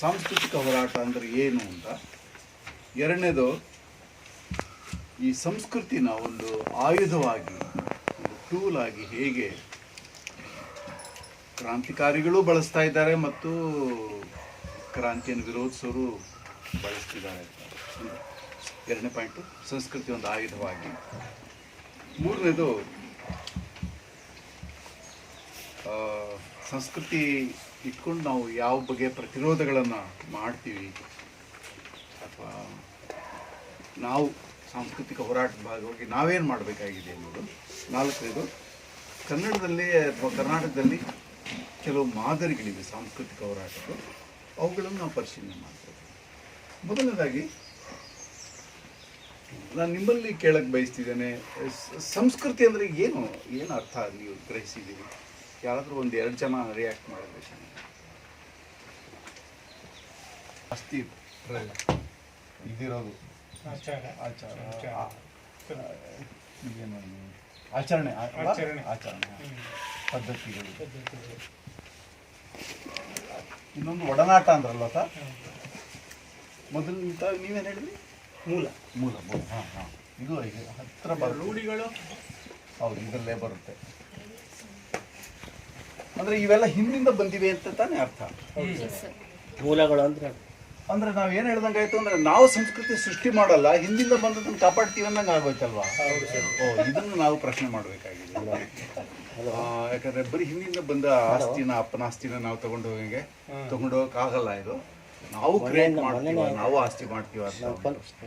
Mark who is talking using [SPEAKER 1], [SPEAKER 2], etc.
[SPEAKER 1] ಸಾಂಸ್ಕೃತಿಕ ಹೋರಾಟ ಅಂದರೆ ಏನು ಅಂತ, ಎರಡನೇದು ಈ ಸಂಸ್ಕೃತಿನ ಒಂದು ಆಯುಧವಾಗಿ, ಒಂದು ಟೂಲ್ ಆಗಿ ಹೇಗೆ ಕ್ರಾಂತಿಕಾರಿಗಳು ಬಳಸ್ತಾ ಇದ್ದಾರೆ ಮತ್ತು ಕ್ರಾಂತಿಯನ್ನು ವಿರೋಧಿಸೋರು ಬಳಸ್ತಿದ್ದಾರೆ ಅಂತ. ಎರಡನೇ ಪಾಯಿಂಟು ಸಂಸ್ಕೃತಿ ಒಂದು ಆಯುಧವಾಗಿ. ಮೂರನೇದು ಸಂಸ್ಕೃತಿ ಇಟ್ಕೊಂಡು ನಾವು ಯಾವ ಬಗೆಯ ಪ್ರತಿರೋಧಗಳನ್ನು ಮಾಡ್ತೀವಿ ಅಥವಾ ನಾವು ಸಾಂಸ್ಕೃತಿಕ ಹೋರಾಟದ ಭಾಗವಾಗಿ ನಾವೇನು ಮಾಡಬೇಕಾಗಿದೆ ಅನ್ನೋದು. ನಾಲ್ಕನೇದು ಕನ್ನಡದಲ್ಲಿ ಅಥವಾ ಕರ್ನಾಟಕದಲ್ಲಿ ಕೆಲವು ಮಾದರಿಗಳಿವೆ ಸಾಂಸ್ಕೃತಿಕ ಹೋರಾಟದ್ದು, ಅವುಗಳನ್ನು ನಾವು ಪರಿಶೀಲನೆ ಮಾಡ್ತೇವೆ. ಮೊದಲನೇದಾಗಿ ನಾನು ನಿಮ್ಮಲ್ಲಿ ಕೇಳಕ್ಕೆ ಬಯಸ್ತಿದ್ದೇನೆ, ಸಂಸ್ಕೃತಿ ಅಂದರೆ ಏನು ಅರ್ಥ ನೀವು ಗ್ರಹಿಸಿದ್ದೀರಿ? ಯಾರಾದರೂ ಒಂದು ಎರಡು ಜನ ರಿಯಾಕ್ಟ್ ಮಾಡಿದ್ರೆ ಅಸ್ತಿ ಇದಿರೋದು ಆಚರಣೆ ಪದ್ಧತಿಗಳು. ಇನ್ನೊಂದು ಒಡನಾಟ ಅಂದ್ರಲ್ವ ಸರ್? ಮೊದಲು ನೀವೇನು ಹೇಳಿದ್ರಿ? ಮೂಲ. ಹಾಂ, ಇದು ಹತ್ತಿರ ರೂಢಿಗಳು. ಹೌದು, ಇದರಲ್ಲೇ ಬರುತ್ತೆ. ಅಂದರೆ ಇವೆಲ್ಲ ಹಿಂದಿಂದ ಬಂದಿವೆ ಅಂತ ತಾನೇ ಅರ್ಥ.
[SPEAKER 2] ಮೂಲಗಳು ಅಂದ್ರೆ
[SPEAKER 1] ನಾವು ಏನು ಹೇಳ್ದಂಗಾಯ್ತು ಅಂದರೆ ನಾವು ಸಂಸ್ಕೃತಿ ಸೃಷ್ಟಿ ಮಾಡಲ್ಲ, ಹಿಂದಿಂದ ಬಂದದನ್ನು ಕಾಪಾಡ್ತೀವಿ ಅನ್ನಂಗೆ ಆಗೋಯ್ತಲ್ವಾ? ಇದನ್ನು ನಾವು ಪ್ರಶ್ನೆ ಮಾಡಬೇಕಾಗಿದೆ. ಯಾಕಂದರೆ ಬರೀ ಹಿಂದಿಂದ ಬಂದ ಆಸ್ತಿನ, ಅಪ್ಪನ ಆಸ್ತಿನ ನಾವು ತಗೊಂಡೋಗಂಗೆ ತಗೊಂಡೋಗಕ್ಕಾಗಲ್ಲ. ಇದು ನಾವು ಕ್ರಿಯೇಟ್ ಮಾಡ್ತೀವಿ, ನಾವು ಆಸ್ತಿ ಮಾಡ್ತೀವಿ ಅಂತ